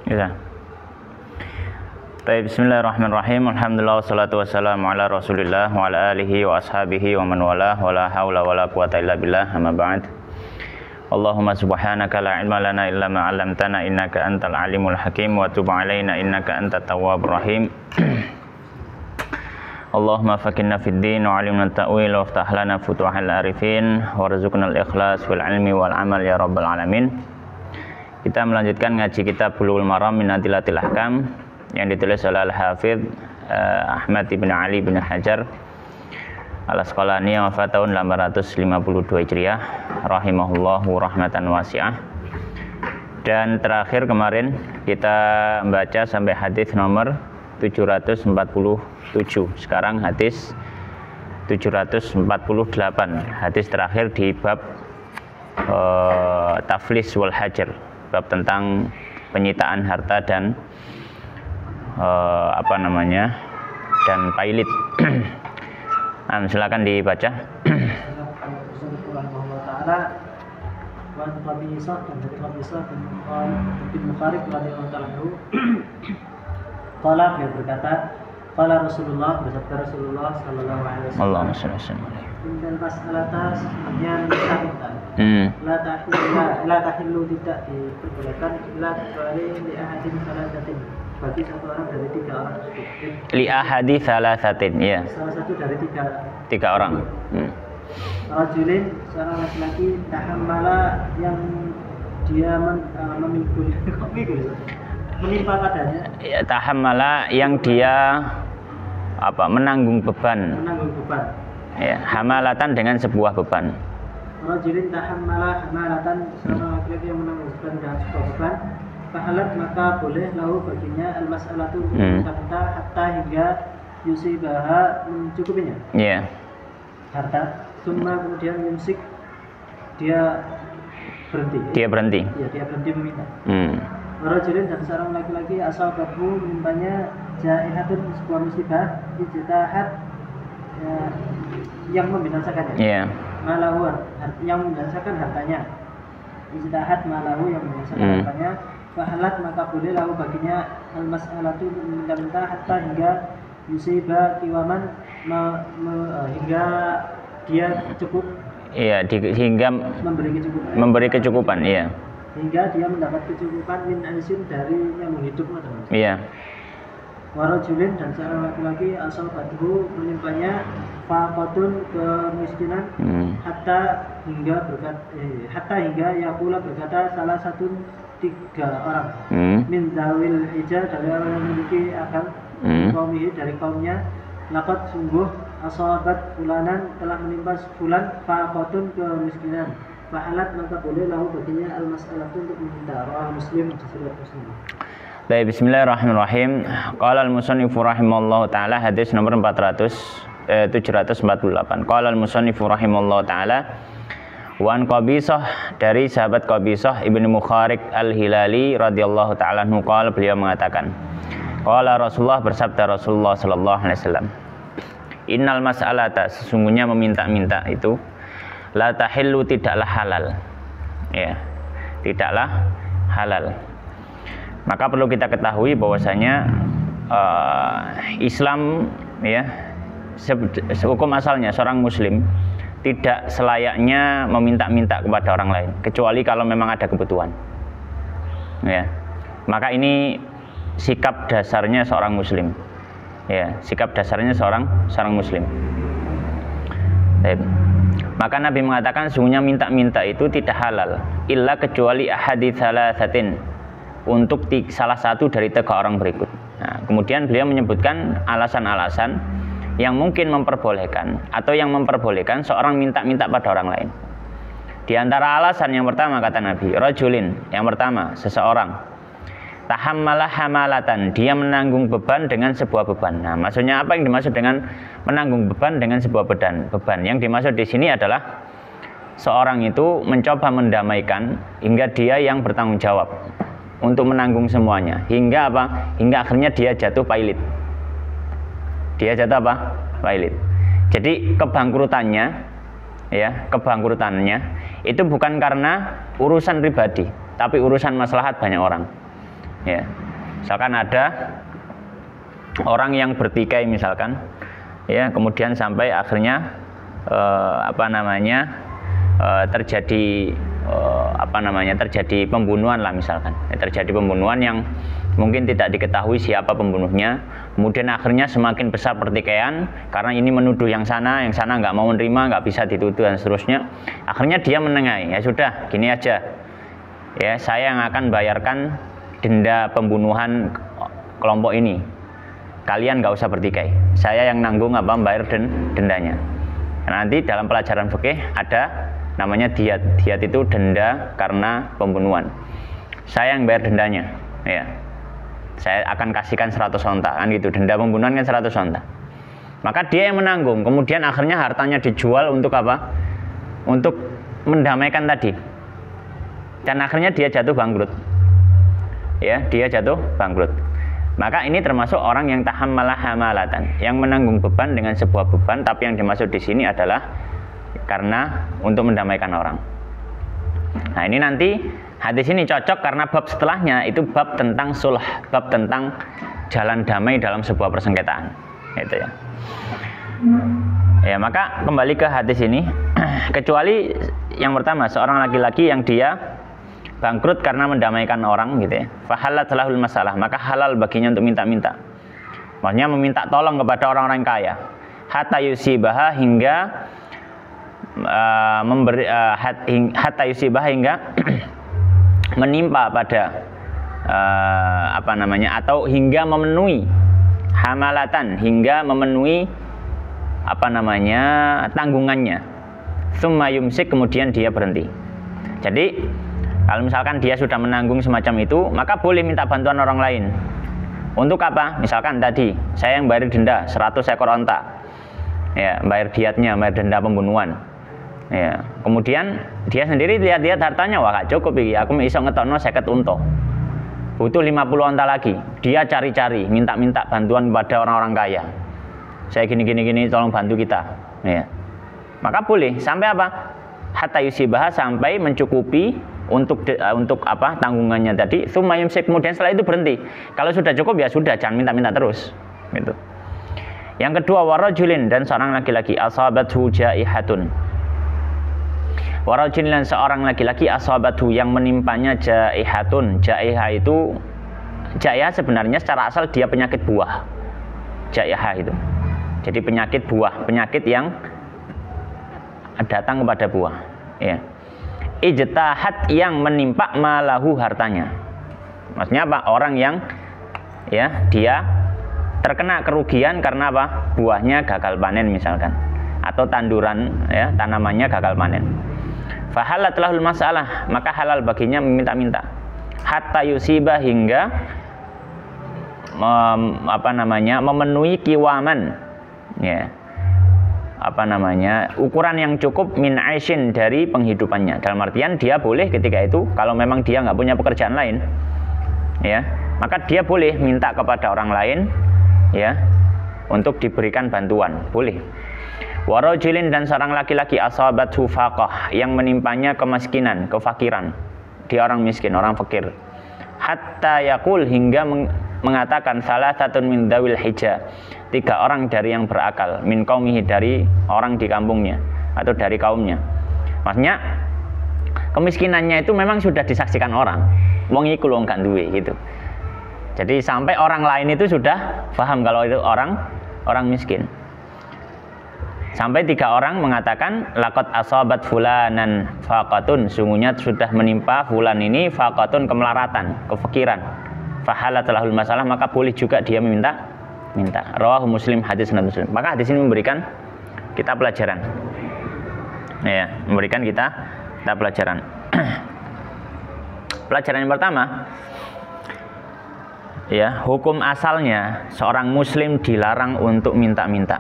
Bisa. Baik, bismillahirrahmanirrahim. Alhamdulillah wassalatu wassalamu ala Rasulillah wa ala alihi wa ashabihi wa man walah wa la haula wa la quwata illa billah. Amma ba'd. Allahumma subhanaka la ilma lana illa ma 'allamtana innaka antal alimul hakim wa tub 'alaina innaka antat tawwabur rahim. Allahumma fakinna fid din wa 'allimna at-ta'wil wa aftah lana futuhal arifin warzuqna al-ikhlas wal 'ilmi wal 'amal ya rabbal alamin. Kita melanjutkan ngaji kitab Bulughul Maram min Adillatil Ahkam yang ditulis oleh Al-Hafidz Ahmad bin Ali bin Hajar Al-Asqalani yang wafat tahun 852 Hijriah rahimahullahu rahmatan wasi'ah. Dan terakhir kemarin kita membaca sampai hadis nomor 747. Sekarang hadis 748. Hadis terakhir di bab taflis wal hajar, bab tentang penyitaan harta dan dan pailit. Silakan dibaca. Qala dia berkata, qala Rasulullah, bersabda Rasulullah sallallahu alaihi wasallam. Allahumma shalli wa sallim. Innal mas'alata yang sabita. La tahillu tidak diperbolehkan illa kecuali li ahadin salasatin, bagi satu orang dari tiga orang tersebut. Li ahadi salasatin, ya. Salah satu dari tiga orang. Rajulin, seorang laki-laki, tahammala yang dia memikul menimpa padanya. Ya, tahammala yang dia menanggung beban. Ya, hamalatan dengan sebuah beban. Rajulin tahammala hamalatan, seorang laki-laki yang menanggung beban dengan sebuah beban. Fahalat, maka boleh lahu baginya al-mas'alatu minta hatta hingga yusibaha, mencukupinya. Iya. Harta. Summa kemudian yumsik, dia berhenti. Dia berhenti. Ya, dia berhenti meminta. Rajulin, dan seorang laki-laki asal babu menimpanya jaihatun, sebuah musibah, ijtahat, yang membinasakannya. Yeah. Malahu, yang membinasakan hartanya. Ijtahat malahu, yang membinasakan hartanya. Fahalat, maka boleh lahu baginya al-mas'alatu, meminta-minta hatta hingga yusiba kiwaman, hingga dia cukup. Iya, hingga memberi kecukupan, iya. Hingga dia mendapat kecukupan min aisin, dari yang menghidup, teman-teman. Iya. Warajulin, dan seorang laki-laki asal batuhu menimpanya faqatun, kemiskinan, hatta hingga yakula, berkata salah satu tiga orang min dawil hijab, dari orang yang memiliki akal, kaumihi, dari kaumnya, laqad sungguh asabat fulanan, telah menimpa fulan faqatun, kemiskinan. Fahalat, maka boleh lahu baginya al-mas'alatu, untuk meminta. Rawah Muslim, riwayat Muslim. Baik, bismillahirrahmanirrahim. Qala al-musannifu rahimallahu taala, hadis nomor 748. Qala al-musannifu rahimallahu taala, wa an Qabisah, dari sahabat Qabisah ibnu Mukharik al-Hilali radhiyallahu taala anhu, qala, beliau mengatakan, qala Rasulullah, bersabda Rasulullah sallallahu alaihi wasallam, innal mas'alata, sesungguhnya meminta-minta itu, la tahillu, tidaklah halal. Ya, tidaklah halal. Maka perlu kita ketahui bahwasanya Islam, ya, hukum asalnya seorang muslim tidak selayaknya meminta-minta kepada orang lain, kecuali kalau memang ada kebutuhan. Ya. Maka ini sikap dasarnya seorang muslim. Ya, sikap dasarnya seorang muslim. Baik. Maka Nabi mengatakan sungguhnya minta-minta itu tidak halal illa kecuali ahadits salasatin, untuk salah satu dari tiga orang berikut. Nah, kemudian beliau menyebutkan alasan-alasan yang mungkin memperbolehkan atau yang memperbolehkan seorang minta-minta pada orang lain. Di antara alasan yang pertama, kata Nabi, rajulin, yang pertama, seseorang tahammala hamalatan, dia menanggung beban dengan sebuah beban. Nah, maksudnya apa yang dimaksud dengan menanggung beban dengan sebuah beban? Yang dimaksud di sini adalah seorang itu mencoba mendamaikan hingga dia yang bertanggung jawab untuk menanggung semuanya, hingga apa? Hingga akhirnya dia jatuh pailit. Dia jatuh apa? Pailit. Jadi kebangkrutannya, ya, kebangkrutannya itu bukan karena urusan pribadi, tapi urusan maslahat banyak orang. Ya. Misalkan ada orang yang bertikai misalkan, ya, kemudian sampai akhirnya terjadi terjadi pembunuhan lah misalkan. Terjadi pembunuhan yang mungkin tidak diketahui siapa pembunuhnya. Kemudian akhirnya semakin besar pertikaian karena ini menuduh yang sana nggak mau menerima, nggak bisa dituduh dan seterusnya. Akhirnya dia menengahi, ya sudah, gini aja, ya saya yang akan bayarkan denda pembunuhan kelompok ini. Kalian nggak usah bertikai, saya yang nanggung bayar dendanya. Nanti dalam pelajaran fikih ada namanya diyat. Diyat itu denda karena pembunuhan. Saya yang bayar dendanya, ya. Saya akan kasihkan 100 onta, kan gitu. Denda pembunuhan kan 100 onta. Maka dia yang menanggung. Kemudian akhirnya hartanya dijual untuk apa? Untuk mendamaikan tadi. Dan akhirnya dia jatuh bangkrut. Ya, dia jatuh bangkrut. Maka ini termasuk orang yang tahammalah hamalatan, yang menanggung beban dengan sebuah beban, tapi yang dimaksud di sini adalah karena untuk mendamaikan orang. Nah, ini nanti hadis ini cocok karena bab setelahnya itu bab tentang sulh, bab tentang jalan damai dalam sebuah persengketaan. Itu ya. Ya, maka kembali ke hadis ini, kecuali yang pertama seorang laki-laki yang dia bangkrut karena mendamaikan orang gitu ya. Fahalat lahul masalah, maka halal baginya untuk minta-minta. Maksudnya meminta tolong kepada orang-orang kaya. Hatta yusibah hingga hingga menimpa pada atau hingga memenuhi hamalatan, hingga memenuhi tanggungannya. Summa yumsik, kemudian dia berhenti. Jadi kalau misalkan dia sudah menanggung semacam itu, maka boleh minta bantuan orang lain. Untuk apa? Misalkan tadi saya yang bayar denda 100 ekor onta, ya, bayar diatnya, bayar denda pembunuhan. Ya, kemudian dia sendiri lihat-lihat hartanya, wah gak cukup iki, aku iso ngetokno 50 unta. Butuh 50 onta lagi. Dia cari-cari, minta-minta bantuan kepada orang-orang kaya. Saya gini, tolong bantu kita. Ya. Maka boleh sampai apa? Hatta yusibah, sampai mencukupi untuk tanggungannya tadi. Tsumma yumsik, kemudian setelah itu berhenti. Kalau sudah cukup ya sudah, jangan minta-minta terus. Gitu. Yang kedua, warajulin, dan seorang laki-laki asabathu jaihatun. Warajulin, seorang laki-laki asabathu, yang menimpanya jaihatun. Jaihah itu, jaihah sebenarnya secara asal dia penyakit buah. Jaihah itu. Jadi penyakit buah, penyakit yang datang kepada buah. Ya. Ijtahat, yang menimpa malahu, hartanya. Maksudnya apa? Orang yang ya dia terkena kerugian karena apa? Buahnya gagal panen misalkan, atau tanduran ya tanamannya gagal panen. Fahalat lahul masalah, maka halal baginya meminta-minta. Hatta yusiba, hingga memenuhi kiwaman, ya. Ukuran yang cukup min aishin, dari penghidupannya. Dalam artian dia boleh ketika itu kalau memang dia nggak punya pekerjaan lain, ya, maka dia boleh minta kepada orang lain, ya, untuk diberikan bantuan, boleh. Warajulin, dan seorang laki-laki asabathu faqah, yang menimpanya kemiskinan, kefakiran. Dia orang miskin, orang fakir. Hatta yaqul, hingga mengatakan salah satu min dawil hija, 3 orang dari yang berakal, min qaumihi, dari orang di kampungnya atau dari kaumnya. Maksudnya kemiskinannya itu memang sudah disaksikan orang, wong iku wong gak duwe gitu. Jadi sampai orang lain itu sudah paham kalau itu orang miskin. Sampai 3 orang mengatakan laqad asabat fulanan faqatun, sungguhnya sudah menimpa fulan ini faqatun, kemelaratan, kefakiran. Fahalat lahul masalah, maka boleh juga dia minta. Rawahu Muslim, hadis Muslim. Maka hadis ini memberikan kita pelajaran. Ya, memberikan kita pelajaran. Pelajaran yang pertama, ya, hukum asalnya seorang muslim dilarang untuk minta-minta.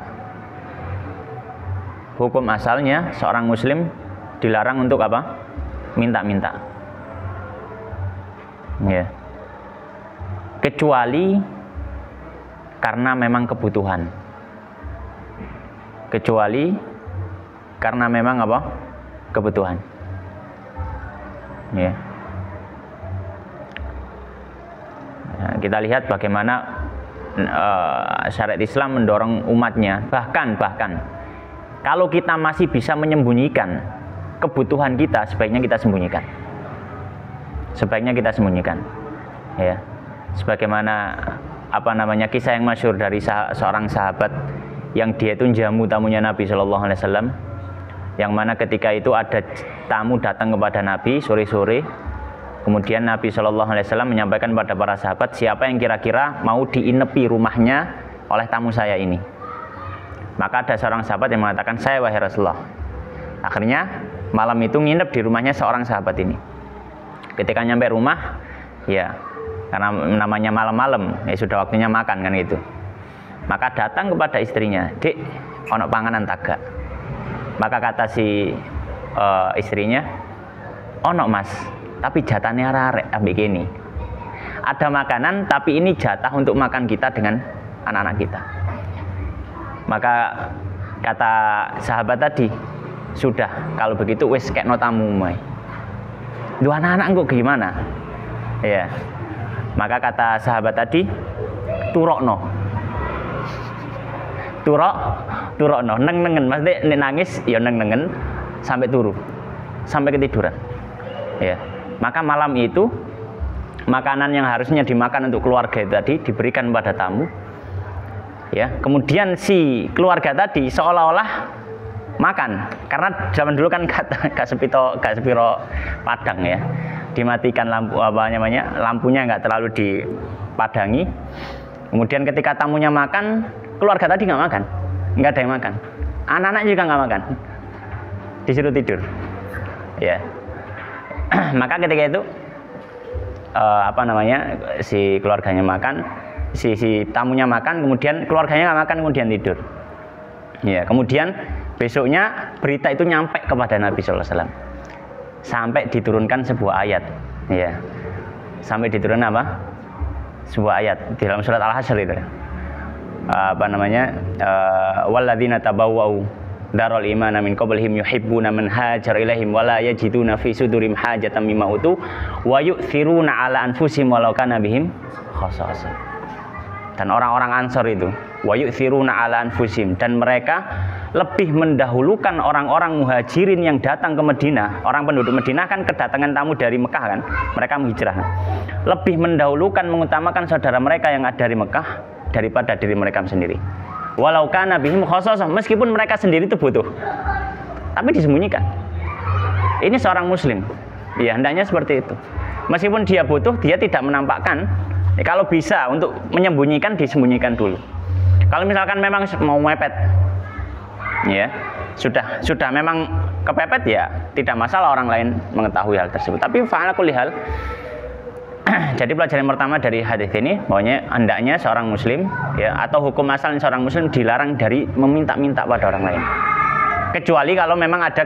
Hukum asalnya seorang muslim dilarang untuk apa? Minta-minta. Ya. Kecuali karena memang kebutuhan. Kecuali karena memang apa? Kebutuhan. Ya. kita lihat bagaimana syariat Islam mendorong umatnya. Bahkan kalau kita masih bisa menyembunyikan kebutuhan kita, sebaiknya kita sembunyikan. Ya. Sebagaimana kisah yang masyhur dari seorang sahabat yang dia itu jamu tamunya Nabi Shallallahu Alaihi Wasallam, yang mana ketika itu ada tamu datang kepada Nabi sore-sore, kemudian Nabi Shallallahu Alaihi Wasallam menyampaikan pada para sahabat, siapa yang kira-kira mau diinepi rumahnya oleh tamu saya ini. Maka ada seorang sahabat yang mengatakan, saya wahai Rasulullah. Akhirnya malam itu nginep di rumahnya seorang sahabat ini. Ketika nyampe rumah, ya karena namanya malam-malam, ya sudah waktunya makan kan gitu. Maka datang kepada istrinya, "Dik, ono panganan tagak." Maka kata si istrinya, "Ono Mas, tapi jatahnya arek ambek gini. Ada makanan tapi ini jatah untuk makan kita dengan anak-anak kita." Maka kata sahabat tadi, "Sudah, kalau begitu wis kekno tamu mae. Duh anak-anak kok gimana?" Ya. Maka kata sahabat tadi, "Turokno. Turokno, neng-nengen, maksudnya nangis ya neng-nengen sampai turu, sampai ketiduran." Ya. Maka malam itu makanan yang harusnya dimakan untuk keluarga itu tadi diberikan pada tamu. Ya, kemudian si keluarga tadi seolah-olah makan, karena zaman dulu kan gak sepiro padang ya, dimatikan lampunya nggak terlalu dipadangi. Kemudian ketika tamunya makan, keluarga tadi nggak makan, nggak ada yang makan, anak-anak juga nggak makan, disuruh tidur. Ya, maka ketika itu si keluarganya makan, si tamunya makan, kemudian keluarganya nggak makan, kemudian tidur. Ya, kemudian besoknya berita itu nyampe kepada Nabi Sallallahu Alaihi Wasallam, sampai diturunkan sebuah ayat. Ya, sampai diturunkan apa? Sebuah ayat di dalam surat Al-Hasyr itu. Walladzina tabawwa'u darul imana min qablihim yuhibbuna man hajar ilaihim wala yajiduna fi sudurihim hajatan mimma utu wa yu'thiruna ala anfusihim walau kana bihim khassasah. Dan orang-orang Ansor itu wa yu'thiruna ala anfusihim, dan mereka lebih mendahulukan orang-orang muhajirin yang datang ke Madinah. Orang penduduk Madinah kan kedatangan tamu dari Mekah kan, mereka menghijrah. Lebih mendahulukan, mengutamakan saudara mereka yang ada dari Mekah daripada diri mereka sendiri. Walau kana bihim khassasah, meskipun mereka sendiri itu butuh, tapi disembunyikan. Ini seorang muslim, ya hendaknya seperti itu. Meskipun dia butuh, dia tidak menampakkan. Kalau bisa untuk menyembunyikan, disembunyikan dulu. Kalau misalkan memang mau mepet, ya sudah memang kepepet, ya tidak masalah orang lain mengetahui hal tersebut. Tapi fa'ala kulli hal. Jadi pelajaran pertama dari hadis ini, pokoknya hendaknya seorang muslim, ya, atau hukum asalnya seorang muslim dilarang dari meminta-minta pada orang lain, kecuali kalau memang ada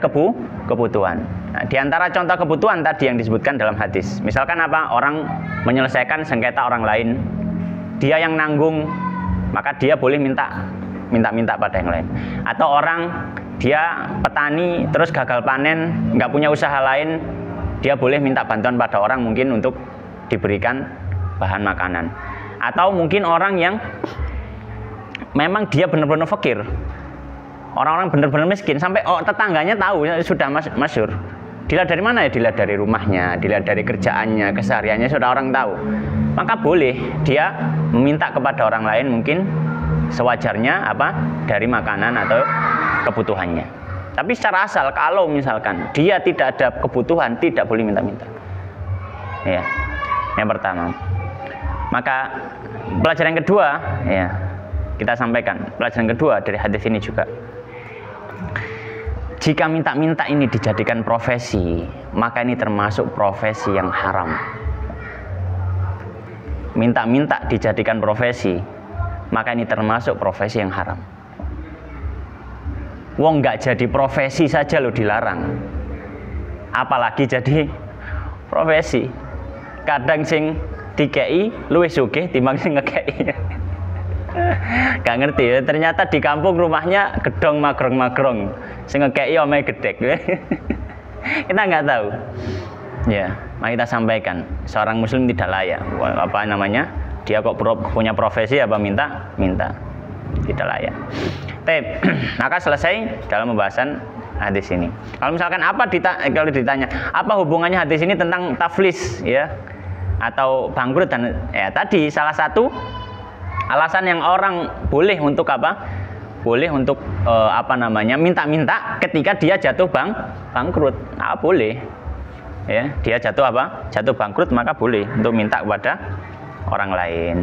kebutuhan. Nah, di antara contoh kebutuhan tadi yang disebutkan dalam hadis, misalkan apa, orang menyelesaikan sengketa orang lain, dia yang nanggung, maka dia boleh minta pada yang lain. Atau orang dia petani terus gagal panen, nggak punya usaha lain, dia boleh minta bantuan pada orang mungkin untuk diberikan bahan makanan. Atau mungkin orang yang memang dia benar-benar fakir, orang-orang benar-benar miskin, sampai tetangganya tahu, sudah masyhur. Dilihat dari mana ya? Dilihat dari rumahnya, dilihat dari kerjaannya, kesehariannya, sudah orang tahu. Maka boleh dia meminta kepada orang lain mungkin sewajarnya dari makanan atau kebutuhannya. Tapi secara asal kalau misalkan dia tidak ada kebutuhan, tidak boleh minta-minta. Ya. Yang pertama. Maka pelajaran kedua, ya, kita sampaikan. Pelajaran kedua dari hadis ini juga, jika minta-minta ini dijadikan profesi, maka ini termasuk profesi yang haram. Minta-minta dijadikan profesi, maka ini termasuk profesi yang haram. Wong nggak jadi profesi saja lo dilarang, apalagi jadi profesi. Kadang sing dikei luwih sugih timbang sing ngekei. Gak ngerti ya, ternyata di kampung rumahnya gedong magrong-magrong, sing ngekei omahe gedhek. Kita nggak tahu. Ya, mari kita sampaikan, seorang muslim tidak layak Dia kok punya profesi apa minta? Tidak layak. Maka selesai dalam pembahasan hadis ini. Kalau misalkan kalau ditanya apa hubungannya hadis ini tentang taflis ya atau bangkrut dan ya tadi salah satu alasan yang orang boleh untuk apa? Boleh untuk minta-minta ketika dia jatuh bangkrut. Boleh. Ya, dia jatuh bangkrut maka boleh untuk minta kepada orang lain.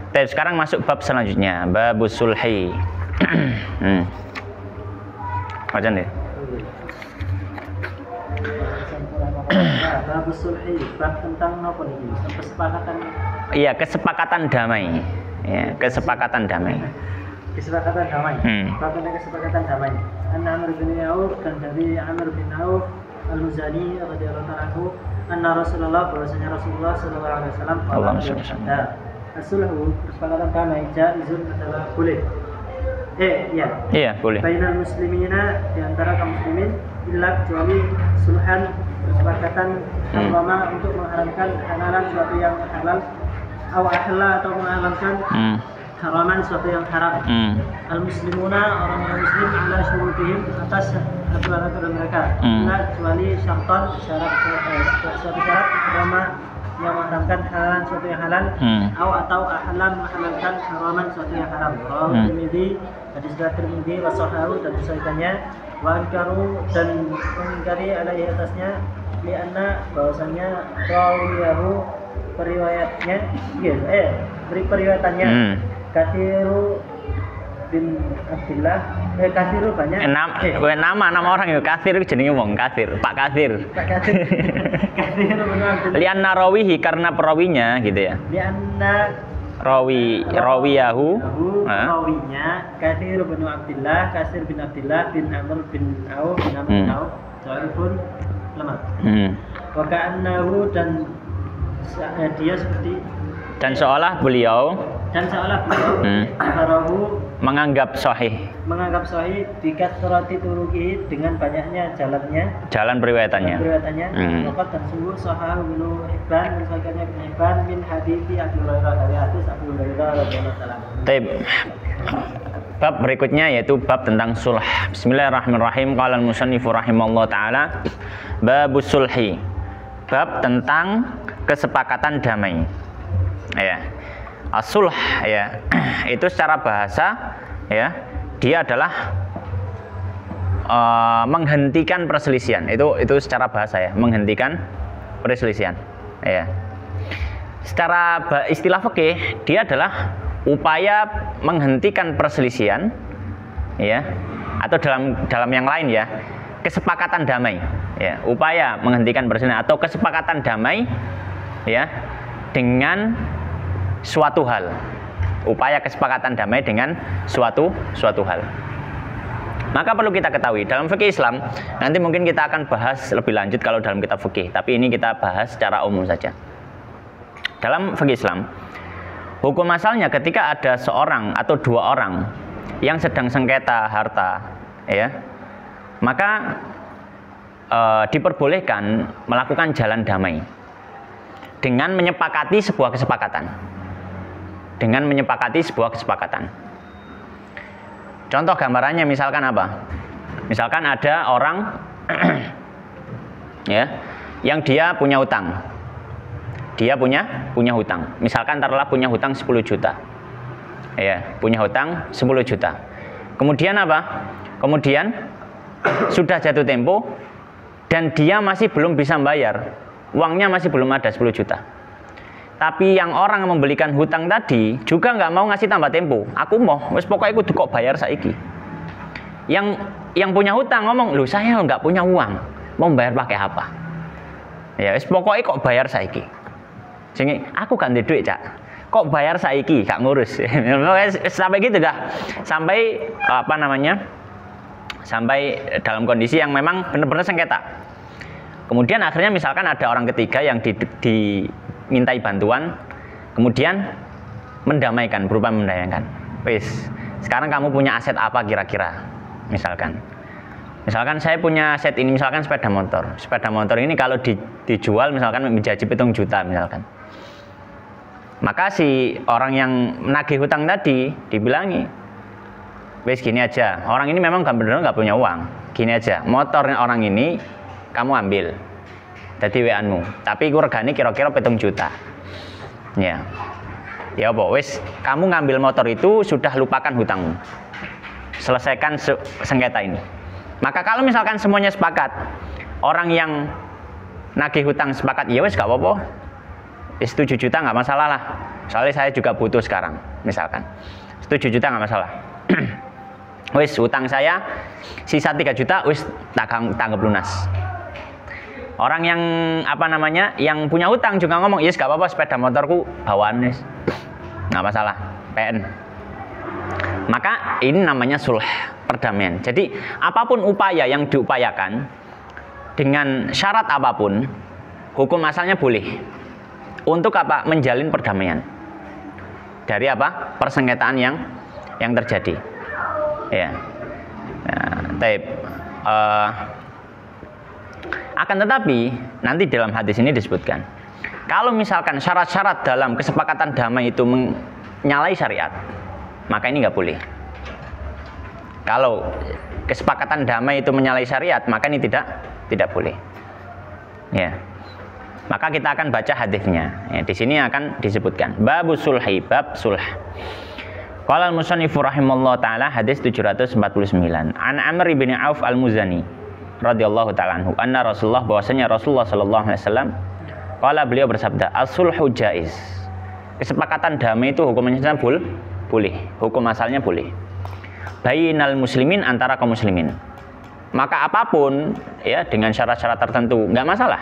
Sekarang masuk bab selanjutnya, babus sulhi. Macam ni. Babus sulhi, bab tentang apa ini? Kesepakatan. Iya, kesepakatan damai. Ya, kesepakatan damai. Kesepakatan damai. Bab tentang kesepakatan damai. Amr bin Auf dan dari Amr bin Auf Al-Muzani radhiyallahu anhu, anna Rasulullah bahwasanya Rasulullah sallallahu alaihi wasallam bersabda, "As-sulhu, kesepakatan damai jaizun adalah boleh." Iya, boleh. Bainal muslimina, di antara kaum muslimin, illa kecuali sulhan, kesepakatan agama untuk mengharamkan halalan suatu yang halal, atau mengharamkan haraman suatu yang haram. Al-muslimuna, orang yang muslim, ala syurutihim, atas aturan-aturan mereka. Kecuali syaratan, suatu syarat agama yang mengharamkan halalan suatu yang halal, atau ahlam menghalalkan haraman suatu yang haram. Tirmidzi, hadis Tirmidzi wa sahahu, dan disahihkannya, wa ankaru, dan mengingkari alaihi atasnya, lianna bahwasanya rawiyahu periwayatannya Kathiru bin Abdillah, Kathiru banyak. Nama orang itu Kathir itu jenenge wong Kathir, Pak Kathir. Kathiru bin Abdillah. Lianna rawihi, karena perawinya gitu ya. Lianna rawiyahu rawinya Kathiru bin Abdillah, Kathir bin Abdillah bin Amr bin Auf Dhaifun lemah. Wa ka'annahu, dan dia seperti dan seolah beliau menganggap sahih bikasrati turuki, dengan banyaknya jalan periwayatannya. Maka dan sungguh sahahu bin Hibban, misalkannya bin Hibban min hadithi Abu Hurairah, dari hadis Abu Hurairah radhiyallahu anhu. Bab berikutnya yaitu bab tentang sulh. Bismillahirrahmanirrahim. Qala al-musannifu rahimallahu taala, babus sulhi, bab tentang kesepakatan damai. Ya. As-sulh ya, itu secara bahasa ya, dia adalah menghentikan perselisihan. Itu secara bahasa ya, menghentikan perselisihan. Ya. Secara istilah fikih, dia adalah upaya menghentikan perselisihan ya, atau dalam yang lain ya, kesepakatan damai ya, upaya menghentikan perselisihan atau kesepakatan damai ya dengan suatu hal, upaya kesepakatan damai dengan suatu hal. Maka perlu kita ketahui dalam fikih Islam, nanti mungkin kita akan bahas lebih lanjut kalau dalam kitab fikih, tapi ini kita bahas secara umum saja. Dalam fikih Islam, hukum asalnya ketika ada seorang atau dua orang yang sedang sengketa harta ya, maka diperbolehkan melakukan jalan damai dengan menyepakati sebuah kesepakatan. Contoh gambarannya misalkan apa? Misalkan ada orang ya, yang dia punya hutang. Dia punya hutang. Misalkan taruhlah punya hutang 10 juta. Ya, punya hutang 10 juta. Kemudian apa? Kemudian sudah jatuh tempo dan dia masih belum bisa membayar. Uangnya masih belum ada 10 juta. Tapi yang orang yang membelikan hutang tadi juga nggak mau ngasih tambah tempo. Aku mau, wes pokoknya aku kok bayar saiki. Yang punya hutang ngomong, loh saya nggak punya uang, mau bayar pakai apa? Ya wes pokoknya kok bayar saiki. Sini aku kan ada duit cak, kok bayar saiki, gak ngurus. Sampai gitu dah, sampai sampai dalam kondisi yang memang benar-benar sengketa. Kemudian akhirnya misalkan ada orang ketiga yang dimintai bantuan, kemudian berupa mendamaikan. Wis, sekarang kamu punya aset apa kira-kira? Misalkan saya punya aset ini, misalkan sepeda motor. Sepeda motor ini kalau dijual misalkan menjadi 7 juta misalkan. Maka si orang yang nagih hutang tadi dibilangi, wes gini aja, orang ini memang benar-benar nggak punya uang, gini aja, motornya orang ini kamu ambil, jadi WA-mu, tapi regane kira-kira 7 juta, ya, ya apa, wes kamu ngambil motor itu sudah lupakan hutangmu, selesaikan sengketa ini. Maka kalau misalkan semuanya sepakat, orang yang nagih hutang sepakat, ya wes gak apa-apa, 7 juta nggak masalah lah, soalnya saya juga butuh sekarang, misalkan 7 juta nggak masalah. Wis hutang saya sisa 3 juta, wis tanggap lunas. Orang yang yang punya hutang juga ngomong, yes gak apa-apa, sepeda motorku bawaan wis, nggak masalah, PN. Maka ini namanya sulh, perdamaian. Jadi apapun upaya yang diupayakan dengan syarat apapun, hukum asalnya boleh. Untuk apa? Menjalin perdamaian dari apa? Persengketaan yang terjadi. Ya. Akan tetapi nanti dalam hadis ini disebutkan, kalau misalkan syarat-syarat dalam kesepakatan damai itu menyalahi syariat, maka ini nggak boleh. Kalau kesepakatan damai itu menyalahi syariat, maka ini tidak boleh. Ya. Maka kita akan baca hadisnya. Ya, di sini akan disebutkan babu sulhi, bab sulh. Qala al-musannifu rahimallahu taala, hadis 749. An Amr bin Auf al-Muzani radhiyallahu taala anhu, anna Rasulullah, bahwasanya Rasulullah sallallahu alaihi wasallam, qala, beliau bersabda, as-sulhu jaiz. Kesepakatan damai itu hukumnya boleh. Hukum asalnya boleh. Bainal muslimin, antara kaum muslimin. Maka apapun ya dengan syarat-syarat tertentu enggak masalah.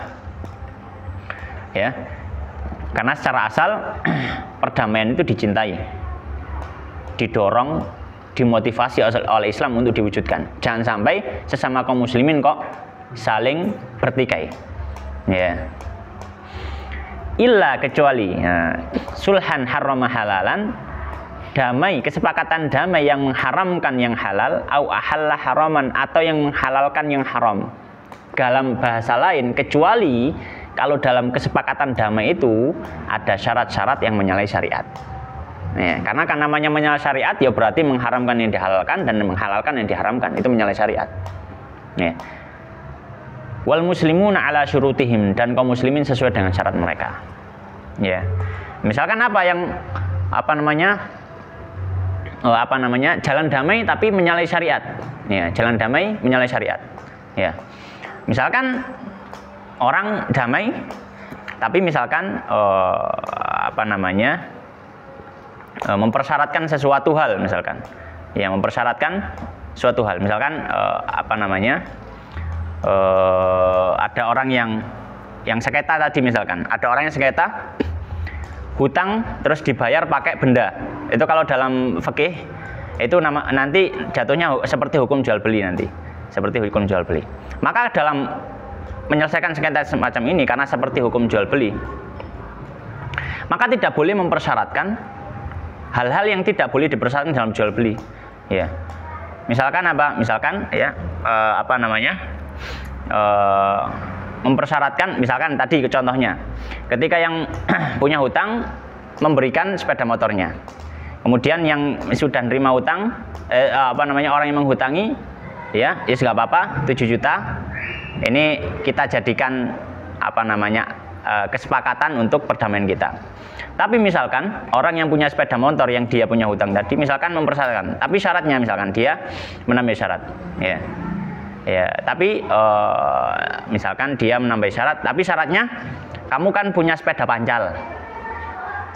Ya, karena secara asal perdamaian itu dicintai, didorong, dimotivasi oleh Islam untuk diwujudkan. Jangan sampai sesama kaum muslimin kok saling bertikai. Ya. Illa, kecuali sulhan harrama halalan, damai, kesepakatan damai yang mengharamkan yang halal, au ahalla haraman, atau yang menghalalkan yang haram. Dalam bahasa lain, kecuali kalau dalam kesepakatan damai itu ada syarat-syarat yang menyalahi syariat. Ya, karena kan namanya menyalahi syariat, ya berarti mengharamkan yang dihalalkan dan menghalalkan yang diharamkan, itu menyalahi syariat. Ya. Wal muslimuna ala syurutihim, dan kaum muslimin sesuai dengan syarat mereka. Ya. Misalkan jalan damai tapi menyalahi syariat. Ya, jalan damai menyalahi syariat. Ya. Misalkan orang damai tapi misalkan mempersyaratkan sesuatu hal, misalkan ya, mempersyaratkan suatu hal, misalkan ada orang yang sengketa tadi, misalkan ada orang yang sengketa hutang terus dibayar pakai benda, itu kalau dalam fikih itu nanti jatuhnya seperti hukum jual beli, nanti seperti hukum jual beli. Maka dalam menyelesaikan sengketa semacam ini, karena seperti hukum jual beli, maka tidak boleh mempersyaratkan hal-hal yang tidak boleh dipersyaratkan dalam jual beli. Ya, misalkan mempersyaratkan, misalkan tadi contohnya, ketika yang punya hutang memberikan sepeda motornya, kemudian yang sudah nerima hutang, orang yang menghutangi, ya nggak apa-apa, 7 juta. Ini kita jadikan kesepakatan untuk perdamaian kita. Tapi misalkan orang yang punya sepeda motor yang dia punya hutang tadi, misalkan mempersyaratkan, tapi syaratnya misalkan dia menambah syarat, ya. Ya, tapi misalkan dia menambah syarat, tapi syaratnya kamu kan punya sepeda pancal.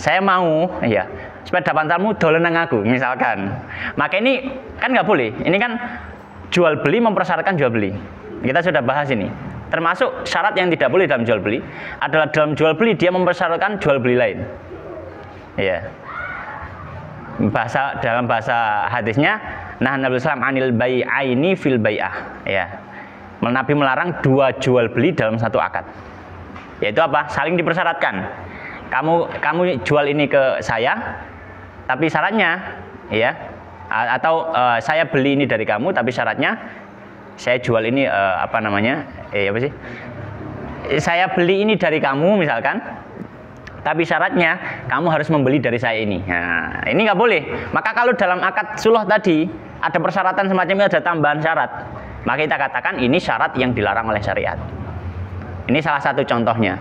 Saya mau, ya, sepeda pantalmu dolen nang aku, misalkan. Maka ini kan nggak boleh. Ini kan jual beli, mempersyaratkan jual beli. Kita sudah bahas ini. Termasuk syarat yang tidak boleh dalam jual beli adalah dalam jual beli dia mempersyaratkan jual beli lain. Ya. Dalam bahasa hadisnya, nah Nabi sallallahu anil bai'aini fil bai'ah. Ya. Nabi melarang dua jual beli dalam satu akad. Yaitu apa? Saling dipersyaratkan. Kamu jual ini ke saya, tapi syaratnya, ya, atau saya beli ini dari kamu, tapi syaratnya saya jual ini saya beli ini dari kamu, misalkan, tapi syaratnya kamu harus membeli dari saya ini. Nah, ini nggak boleh. Maka kalau dalam akad suluh tadi ada persyaratan semacam ini, ada tambahan syarat, maka kita katakan ini syarat yang dilarang oleh syariat. Ini salah satu contohnya.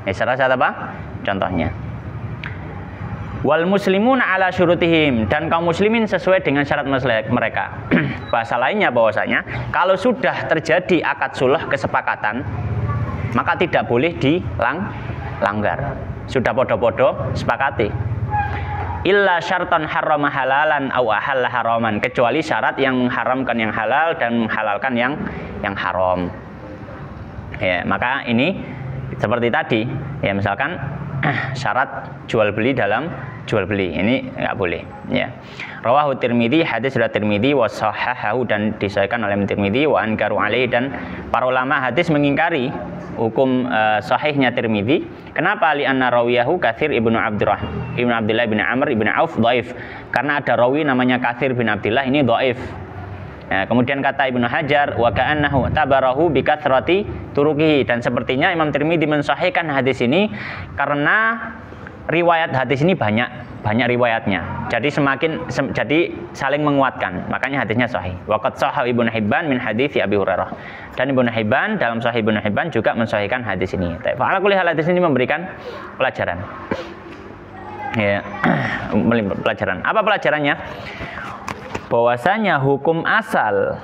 Salah satu apa? Contohnya. Wal muslimuna ala syurutihim, dan kaum muslimin sesuai dengan syarat mereka. Bahasa lainnya bahwasanya kalau sudah terjadi akad suluh kesepakatan, maka tidak boleh dilanggar. Sudah podo-podo sepakati. Illa syartan harrama halalan au ahalla haraman, kecuali syarat yang mengharamkan yang halal dan menghalalkan yang haram. Ya, maka ini seperti tadi, ya misalkan syarat jual beli dalam jual beli ini nggak boleh, ya. Rawahu Tirmidzi, hadis riwayat Tirmidzi, wa sahahahu, dan disahihkan oleh Tirmidzi, wa ankaru alaihi, dan para ulama hadis mengingkari hukum sahihnya Tirmidzi. Kenapa? Li anna rawiyahu Katsir ibnu Abdullah bin Amr ibn Auf dhaif, karena ada rawi namanya Katsir bin Abdullah ini dhaif. Nah, kemudian kata Ibnu Hajar, wa ka'annahu tabarahu bi kathrati turuqihi, dan sepertinya Imam Tirmidzi mensahihkan hadis ini karena riwayat hadis ini banyak riwayatnya. Jadi jadi saling menguatkan. Makanya hadisnya sahih. Wa qad sahha Ibnu Hibban min hadits Abi Hurairah. Dan Ibnu Hibban dalam Sahih Ibnu Hibban juga mensahihkan hadis ini. Fa ala kulli hal hadis ini memberikan pelajaran. Ya, pelajaran. Apa pelajarannya? Bahwasanya hukum asal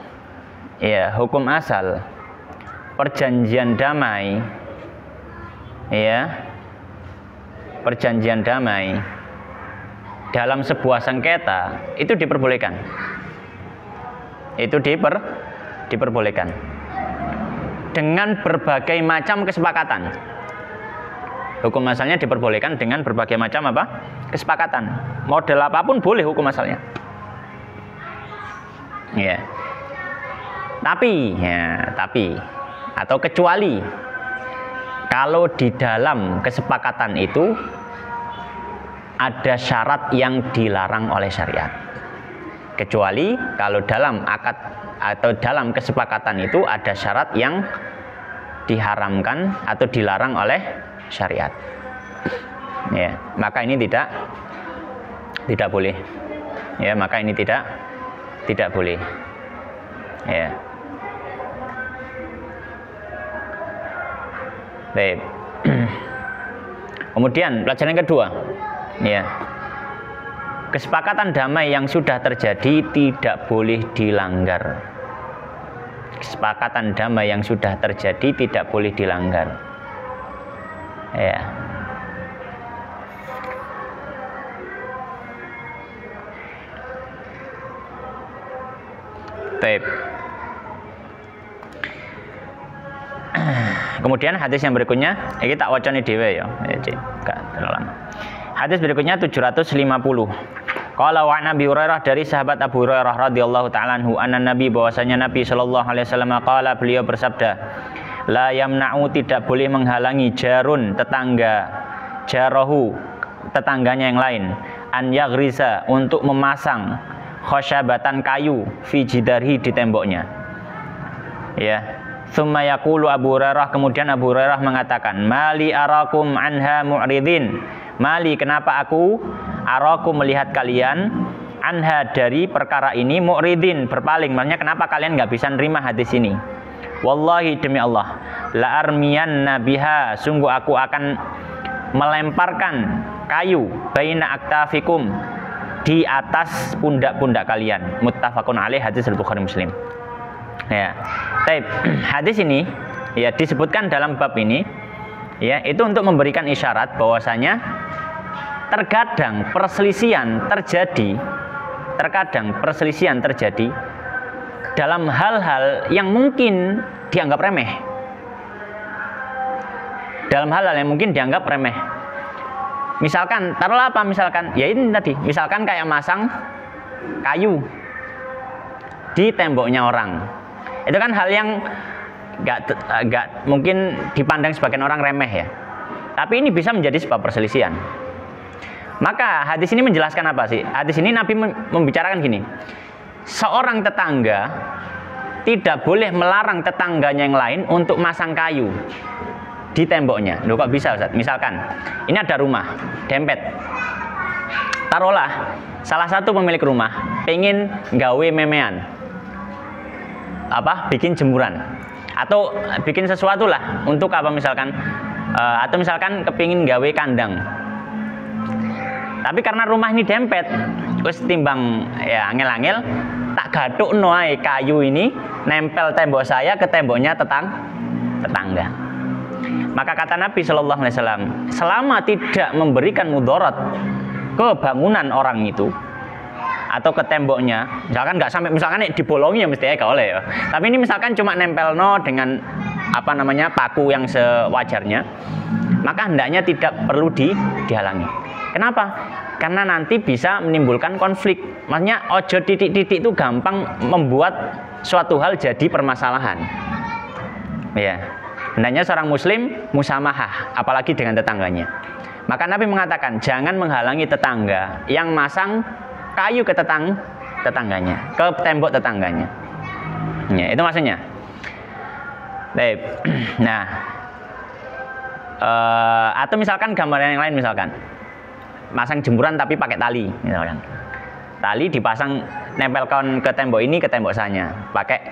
perjanjian damai, perjanjian damai dalam sebuah sengketa itu diperbolehkan. Itu diperbolehkan dengan berbagai macam kesepakatan. Hukum asalnya diperbolehkan dengan berbagai macam apa? Kesepakatan. Model apapun boleh hukum asalnya. Ya. Tapi atau kecuali kalau di dalam kesepakatan itu ada syarat yang dilarang oleh syariat. Kecuali kalau dalam akad atau dalam kesepakatan itu ada syarat yang diharamkan atau dilarang oleh syariat. Ya, maka ini tidak boleh. Ya, maka ini tidak boleh. Ya. Baik. Kemudian pelajaran kedua, ya. Kesepakatan damai yang sudah terjadi tidak boleh dilanggar. Kesepakatan damai yang sudah terjadi tidak boleh dilanggar. Ya. Baik. Kemudian hadis yang berikutnya, ini tak wacane dhewe ya. Hadis berikutnya 750. Qala wa Nabi Hurairah, dari sahabat Abu Hurairah radhiyallahu taala anhu, anna Nabi, bahwasanya Nabi sallallahu alaihi wasallam qala, beliau bersabda, la yamna'u, tidak boleh menghalangi jarun tetangga, jarahu tetangganya yang lain, an yaghriza, untuk memasang khosyabatan kayu fi jidarhi, di temboknya. Ya. Tsumma yaqulu Abu Hurairah, kemudian Abu Hurairah mengatakan, mali arakum anha mu'ridin, mali, kenapa aku arakum, melihat kalian, anha, dari perkara ini, mu'ridin, berpaling, maksudnya kenapa kalian nggak bisa nerima hadis ini. Wallahi, demi Allah, la armiyanna biha, sungguh aku akan melemparkan kayu, baina aktafikum, di atas pundak-pundak kalian. Muttafaqun alaih, hadis Al-Bukhari Muslim. Ya, hadis ini ya disebutkan dalam bab ini, ya, itu untuk memberikan isyarat bahwasanya terkadang perselisihan terjadi dalam hal-hal yang mungkin dianggap remeh. Dalam hal-hal yang mungkin dianggap remeh. Misalkan, taruhlah apa, misalkan, ya ini tadi, misalkan kayak masang kayu di temboknya orang. Itu kan hal yang nggak mungkin dipandang sebagian orang remeh ya. Tapi ini bisa menjadi sebab perselisihan. Maka hadis ini menjelaskan apa sih? Hadis ini Nabi membicarakan gini. Seorang tetangga tidak boleh melarang tetangganya yang lain untuk masang kayu. di temboknya. Loh kok bisa Ustaz? Misalkan ini ada rumah dempet. Taruhlah salah satu pemilik rumah pengen gawe memean, bikin jemuran atau bikin sesuatu lah untuk apa misalkan, atau misalkan kepingin gawe kandang. Tapi karena rumah ini dempet, terus timbang ya angel-angel, tak gadukno ae kayu ini nempel tembok saya ke temboknya tetangga. Maka kata Nabi Shallallahu Alaihi Wasallam, selama tidak memberikan mudarat ke bangunan orang itu atau ke temboknya, misalkan nggak sampai misalkan dibolongi ya mestinya gak oleh ya. Tapi ini misalkan cuma nempel dengan paku yang sewajarnya, maka hendaknya tidak perlu dihalangi. Kenapa? Karena nanti bisa menimbulkan konflik. Maksudnya ojo titik-titik itu gampang membuat suatu hal jadi permasalahan. Ya, hendaknya seorang muslim musamahah, apalagi dengan tetangganya. Maka Nabi mengatakan jangan menghalangi tetangga yang masang kayu ke tetangganya, ke tembok tetangganya. Ya, itu maksudnya. Baik. Nah, atau misalkan gambaran yang lain, misalkan masang jemuran tapi pakai tali, misalkan. Tali dipasang nempelkan ke tembok ini ke tembok sana, pakai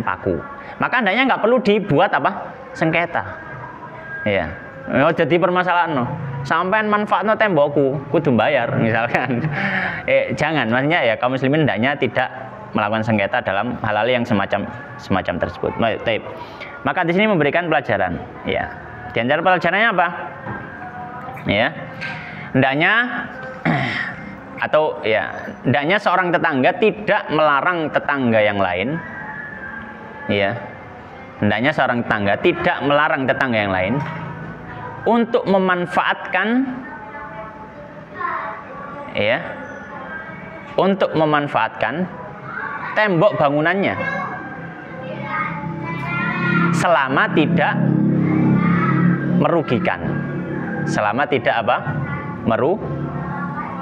paku. Maka hendaknya nggak perlu dibuat sengketa. Iya. Oh, jadi permasalahan sampai manfaatnya tembokku kudu bayar misalkan. Jangan, maksudnya ya kaum muslimin hendaknya tidak melakukan sengketa dalam hal-hal yang semacam tersebut. Maka di sini memberikan pelajaran. Ya. Di antara pelajarannya apa? Ya. Hendaknya hendaknya seorang tetangga tidak melarang tetangga yang lain. Ya. Hendaknya seorang tetangga tidak melarang tetangga yang lain untuk memanfaatkan tembok bangunannya selama tidak merugikan. Selama tidak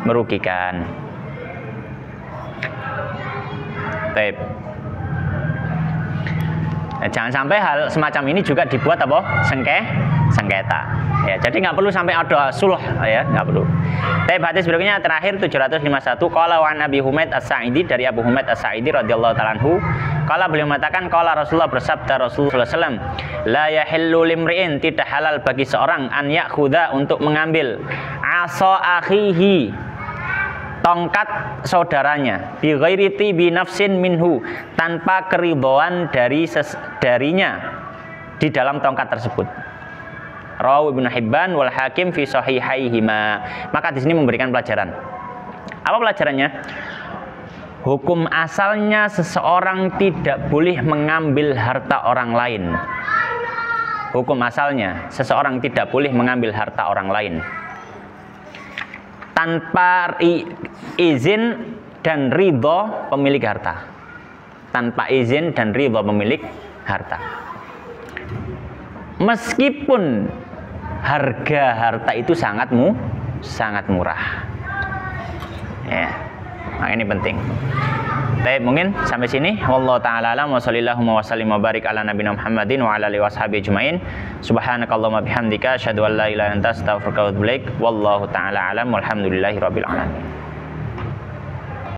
merugikan. Baik. Jangan sampai hal semacam ini juga dibuat sengketa. Ya, jadi nggak perlu sampai ada sulh, ya, nggak perlu. Tapi hadis berikutnya terakhir 751, qala wa an Abi Humaid As-Sa'idi, dari Abu Humaid As-Sa'idi radhiyallahu ta'ala anhu, qala beliau mengatakan qala Rasulullah, bersabda Rasulullah sallallahu alaihi wasallam, la yahillu limri'in, tidak halal bagi seorang an ya'khudha, untuk mengambil asa akhihi, tongkat saudaranya, bi ghairi tibi nafsin minhu, tanpa keridhaan darinya di dalam tongkat tersebut. Rawahu Ibnu Hibban wal Hakim fi sahihaihima. Maka di sini memberikan pelajaran. Apa pelajarannya? Hukum asalnya seseorang tidak boleh mengambil harta orang lain. Hukum asalnya seseorang tidak boleh mengambil harta orang lain tanpa izin dan ridho pemilik harta. Tanpa izin dan ridho pemilik harta. Meskipun harga harta itu sangat murah. Ya. Nah, ini penting. Baik, mungkin sampai sini. Wallahu taala alam wa sallallahu wa sallim wa barik ala nabiyina Muhammadin wa ala alihi washabihi ajmain. Subhanakallahumma bihamdika asyhadu an la ilaha illa anta astaghfiruka wa atubu ilaik. Wallahu taala alam walhamdulillahirabbil alamin.